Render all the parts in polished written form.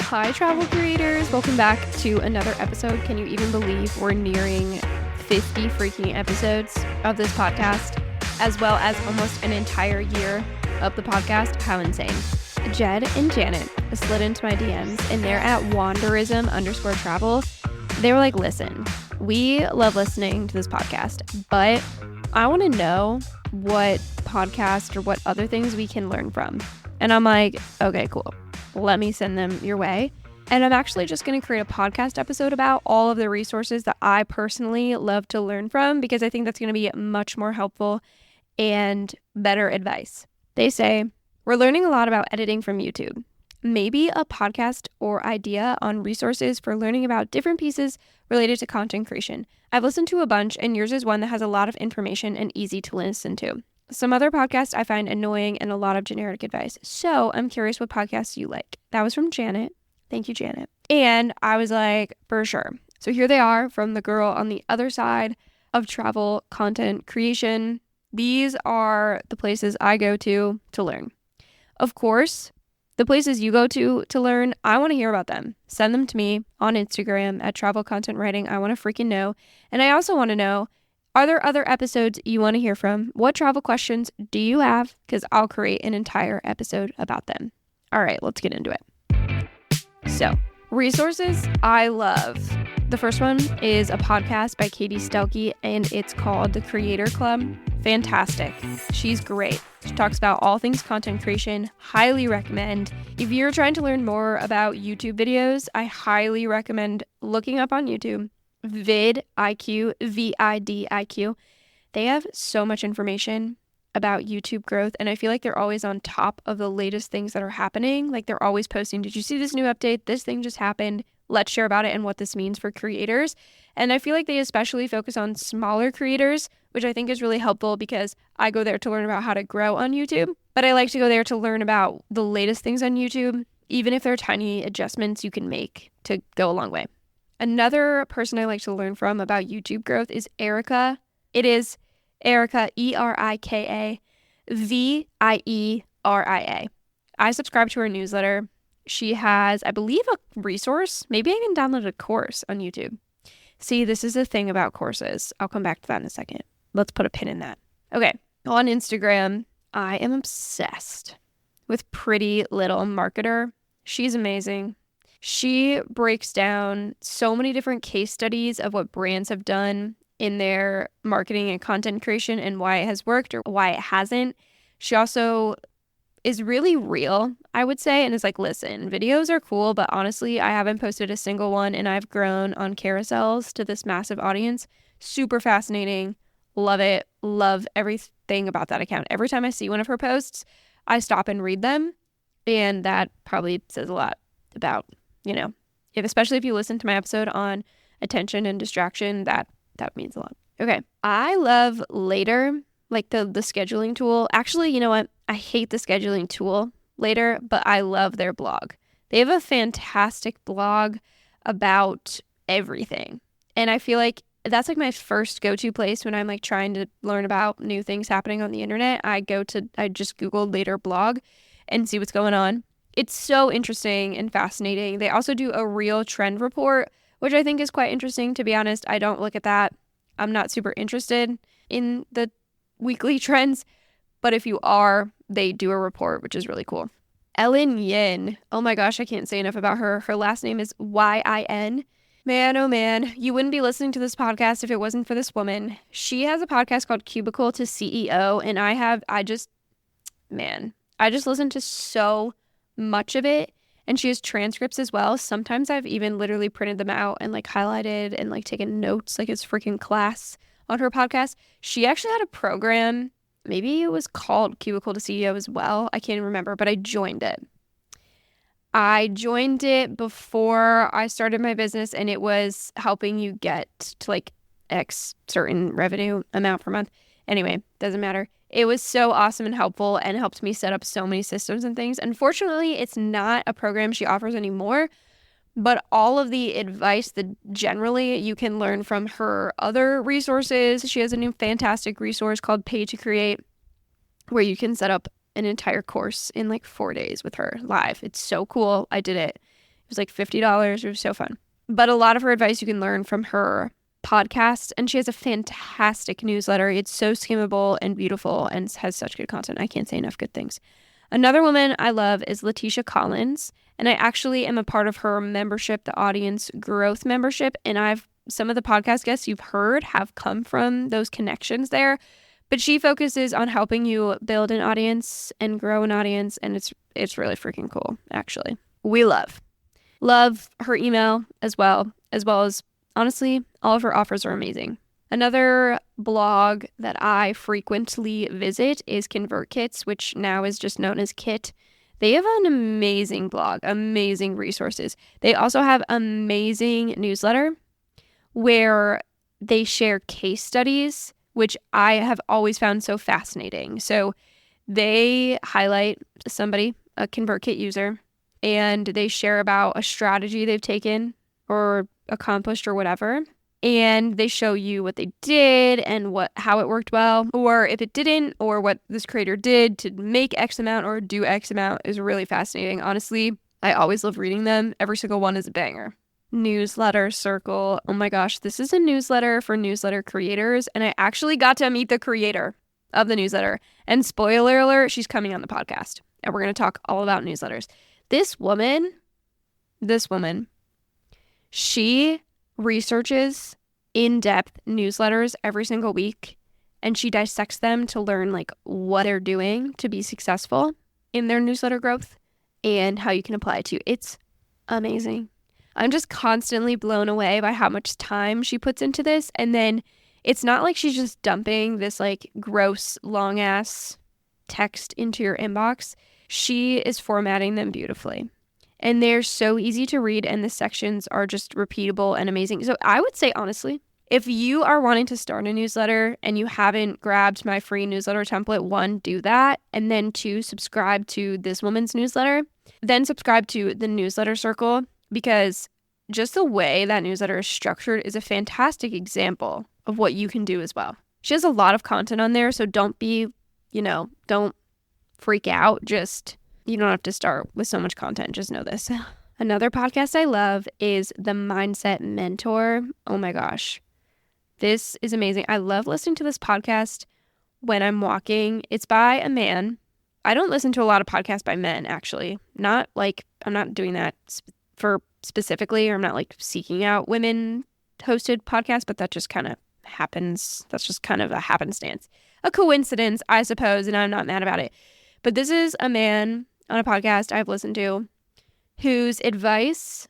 Hi, travel creators. Welcome back to another episode. Can you even believe we're nearing 50 freaking episodes of this podcast, as well as almost an entire year of the podcast? How insane. Jed and Janet slid into my DMs, and they're at wanderism_travel. They were like, listen, we love listening to this podcast, but I want to know what podcast or what other things we can learn from. And I'm like, okay, cool. Let me send them your way. And I'm actually just going to create a podcast episode about all of the resources that I personally love to learn from, because I think that's going to be much more helpful and better advice. They say, we're learning a lot about editing from YouTube. Maybe a podcast or idea on resources for learning about different pieces related to content creation. I've listened to a bunch, and yours is one that has a lot of information and easy to listen to. Some other podcasts I find annoying and a lot of generic advice. So I'm curious what podcasts you like. That was from Janet. Thank you, Janet. And I was like, for sure. So here they are from the girl on the other side of travel content creation. These are the places I go to learn. Of course, the places you go to learn, I want to hear about them. Send them to me on Instagram at Travel Content Writing. I want to freaking know. And I also want to know, are there other episodes you want to hear from? What travel questions do you have? Because I'll create an entire episode about them. All right, let's get into it. So, resources I love. The first one is a podcast by Katie Stelke, and it's called The Creator Club. Fantastic. She's great. She talks about all things content creation. Highly recommend. If you're trying to learn more about YouTube videos, I highly recommend looking up on YouTube vidIQ, VIDIQ. They have so much information about YouTube growth, and I feel like they're always on top of the latest things that are happening. Like, they're always posting, did you see this new update? This thing just happened. Let's share about it and what this means for creators. And I feel like they especially focus on smaller creators, which I think is really helpful because I go there to learn about how to grow on YouTube. But I like to go there to learn about the latest things on YouTube, even if there are tiny adjustments you can make to go a long way. Another person I like to learn from about YouTube growth is Erica. It is Erica, ERIKA, VIERIA. I subscribe to her newsletter. She has, I believe, a resource. Maybe I can download a course on YouTube. See, this is the thing about courses. I'll come back to that in a second. Let's put a pin in that. Okay, on Instagram, I am obsessed with Pretty Little Marketer. She's amazing. She breaks down so many different case studies of what brands have done in their marketing and content creation and why it has worked or why it hasn't. She also is really real, I would say, and is like, listen, videos are cool, but honestly, I haven't posted a single one, and I've grown on carousels to this massive audience. Super fascinating. Love it. Love everything about that account. Every time I see one of her posts, I stop and read them, and that probably says a lot about, especially if you listen to my episode on attention and distraction, that means a lot. Okay. I love Later, like the scheduling tool. Actually, you know what? I hate the scheduling tool Later, but I love their blog. They have a fantastic blog about everything. And I feel like that's like my first go-to place when I'm like trying to learn about new things happening on the internet. I just Google Later blog and see what's going on. It's so interesting and fascinating. They also do a real trend report, which I think is quite interesting. To be honest, I don't look at that. I'm not super interested in the weekly trends, but if you are, they do a report, which is really cool. Ellen Yin. Oh my gosh, I can't say enough about her. Her last name is YIN. Man, oh man, you wouldn't be listening to this podcast if it wasn't for this woman. She has a podcast called Cubicle to CEO, and I just listened to so much of it, and she has transcripts as well. Sometimes I've even literally printed them out and like highlighted and like taken notes like it's freaking class on her podcast. She actually had a program, maybe it was called Cubicle to CEO as well. I can't remember, but I joined it. I joined it before I started my business, and it was helping you get to like X certain revenue amount per month. Anyway, doesn't matter. It was so awesome and helpful and helped me set up so many systems and things. Unfortunately, it's not a program she offers anymore, but all of the advice that generally you can learn from her other resources. She has a new fantastic resource called Pay to Create, where you can set up an entire course in like 4 days with her live. It's so cool. I did it. It was like $50. It was so fun. But a lot of her advice you can learn from her podcast, and she has a fantastic newsletter. It's so skimmable and beautiful and has such good content. I can't say enough good things. Another woman I love is Letitia Collins, and I actually am a part of her membership, the Audience Growth membership, and some of the podcast guests you've heard have come from those connections there, but she focuses on helping you build an audience and grow an audience, and it's really freaking cool, actually. We love her email as well as honestly, all of her offers are amazing. Another blog that I frequently visit is ConvertKits, which now is just known as Kit. They have an amazing blog, amazing resources. They also have amazing newsletter where they share case studies, which I have always found so fascinating. So they highlight somebody, a ConvertKit user, and they share about a strategy they've taken or accomplished or whatever, and they show you what they did and how it worked well, or if it didn't, or what this creator did to make X amount or do X amount. Is really fascinating. Honestly, I always love reading them. Every single one is a banger. Newsletter Circle. Oh my gosh, this is a newsletter for newsletter creators, and I actually got to meet the creator of the newsletter. And spoiler alert, she's coming on the podcast, and we're going to talk all about newsletters. This woman, she researches in-depth newsletters every single week, and she dissects them to learn like what they're doing to be successful in their newsletter growth and how you can apply it to. It's amazing. I'm just constantly blown away by how much time she puts into this, and then it's not like she's just dumping this like gross long ass text into your inbox. She is formatting them beautifully. And they're so easy to read, and the sections are just repeatable and amazing. So I would say, honestly, if you are wanting to start a newsletter and you haven't grabbed my free newsletter template, 1, do that. And then 2, subscribe to this woman's newsletter. Then subscribe to the Newsletter Circle, because just the way that newsletter is structured is a fantastic example of what you can do as well. She has a lot of content on there, so don't freak out. You don't have to start with so much content. Just know this. Another podcast I love is The Mindset Mentor. Oh my gosh. This is amazing. I love listening to this podcast when I'm walking. It's by a man. I don't listen to a lot of podcasts by men, actually. I'm not doing that for specifically, or I'm not like seeking out women hosted podcasts, but that just kind of happens. That's just kind of a happenstance. A coincidence, I suppose, and I'm not mad about it. But this is a man on a podcast I've listened to whose advice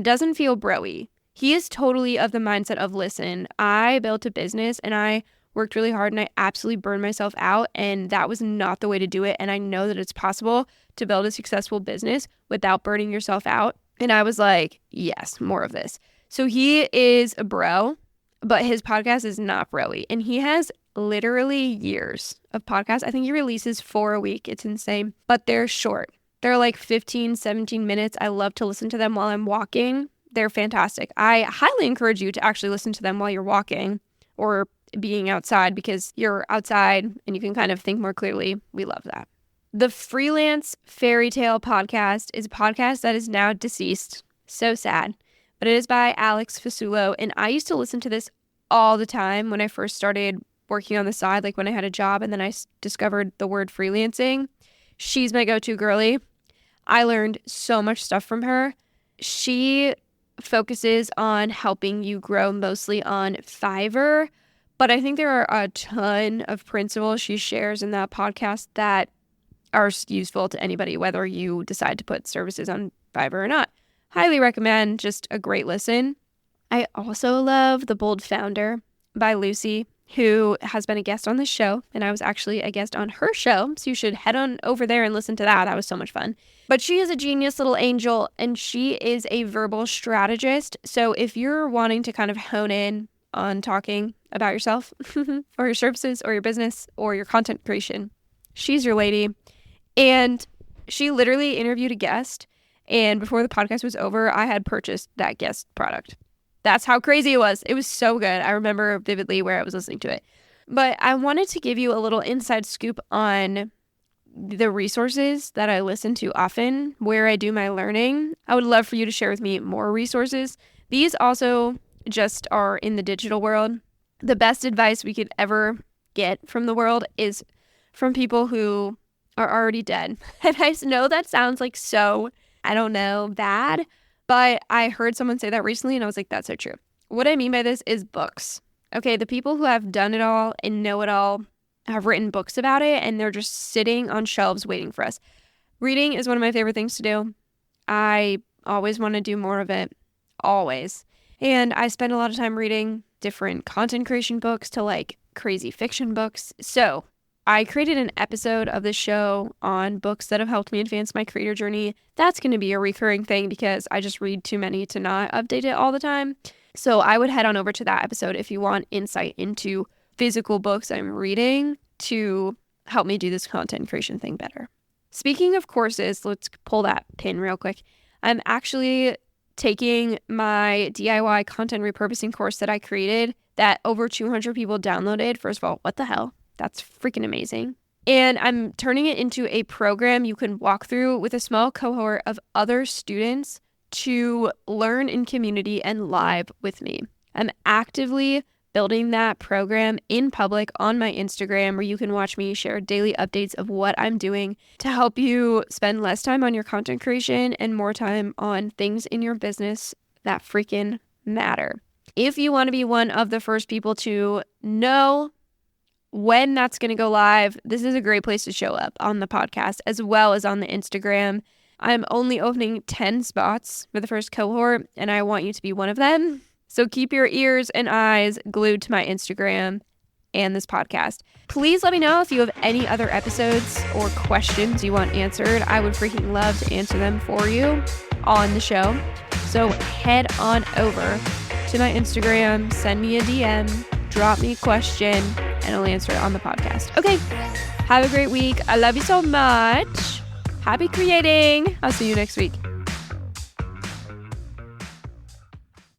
doesn't feel bro-y. He is totally of the mindset of, listen, I built a business and I worked really hard and I absolutely burned myself out, and that was not the way to do it. And I know that it's possible to build a successful business without burning yourself out. And I was like, yes, more of this. So he is a bro, but his podcast is not bro-y. And he has literally years of podcasts. I think he releases 4 a week. It's insane, but they're short. They're like 15, 17 minutes. I love to listen to them while I'm walking. They're fantastic. I highly encourage you to actually listen to them while you're walking or being outside, because you're outside and you can kind of think more clearly. We love that. The Freelance Fairy Tale podcast is a podcast that is now deceased. So sad. But it is by Alex Fasulo, and I used to listen to this all the time when I first started working on the side, like when I had a job, and then I discovered the word freelancing. She's my go-to girly. I learned so much stuff from her. She focuses on helping you grow mostly on Fiverr, but I think there are a ton of principles she shares in that podcast that are useful to anybody, whether you decide to put services on Fiverr or not. Highly recommend, just a great listen. I also love The Bold Founder by Lucy, who has been a guest on this show, and I was actually a guest on her show, so you should head on over there and listen to that. That was so much fun. But she is a genius little angel, and she is a verbal strategist. So if you're wanting to kind of hone in on talking about yourself or your services or your business or your content creation, she's your lady. And she literally interviewed a guest, and before the podcast was over, I had purchased that guest product. That's how crazy it was. It was so good. I remember vividly where I was listening to it. But I wanted to give you a little inside scoop on the resources that I listen to often, where I do my learning. I would love for you to share with me more resources. These also just are in the digital world. The best advice we could ever get from the world is from people who are already dead. And I know that sounds like so, I don't know, bad, but I heard someone say that recently and I was like, that's so true. What I mean by this is books. Okay, the people who have done it all and know it all have written books about it, and they're just sitting on shelves waiting for us. Reading is one of my favorite things to do. I always want to do more of it. Always. And I spend a lot of time reading different content creation books to like crazy fiction books. So I created an episode of the show on books that have helped me advance my creator journey. That's going to be a recurring thing because I just read too many to not update it all the time. So I would head on over to that episode if you want insight into physical books I'm reading to help me do this content creation thing better. Speaking of courses, let's pull that pin real quick. I'm actually taking my DIY content repurposing course that I created that over 200 people downloaded. First of all, what the hell? That's freaking amazing. And I'm turning it into a program you can walk through with a small cohort of other students to learn in community and live with me. I'm actively building that program in public on my Instagram, where you can watch me share daily updates of what I'm doing to help you spend less time on your content creation and more time on things in your business that freaking matter. If you want to be one of the first people to know when that's going to go live, this is a great place to show up on the podcast as well as on the Instagram. I'm only opening 10 spots for the first cohort, and I want you to be one of them. So keep your ears and eyes glued to my Instagram and this podcast. Please let me know if you have any other episodes or questions you want answered. I would freaking love to answer them for you on the show. So head on over to my Instagram, send me a DM, drop me a question, and I'll answer it on the podcast. Okay, have a great week. I love you so much. Happy creating. I'll see you next week.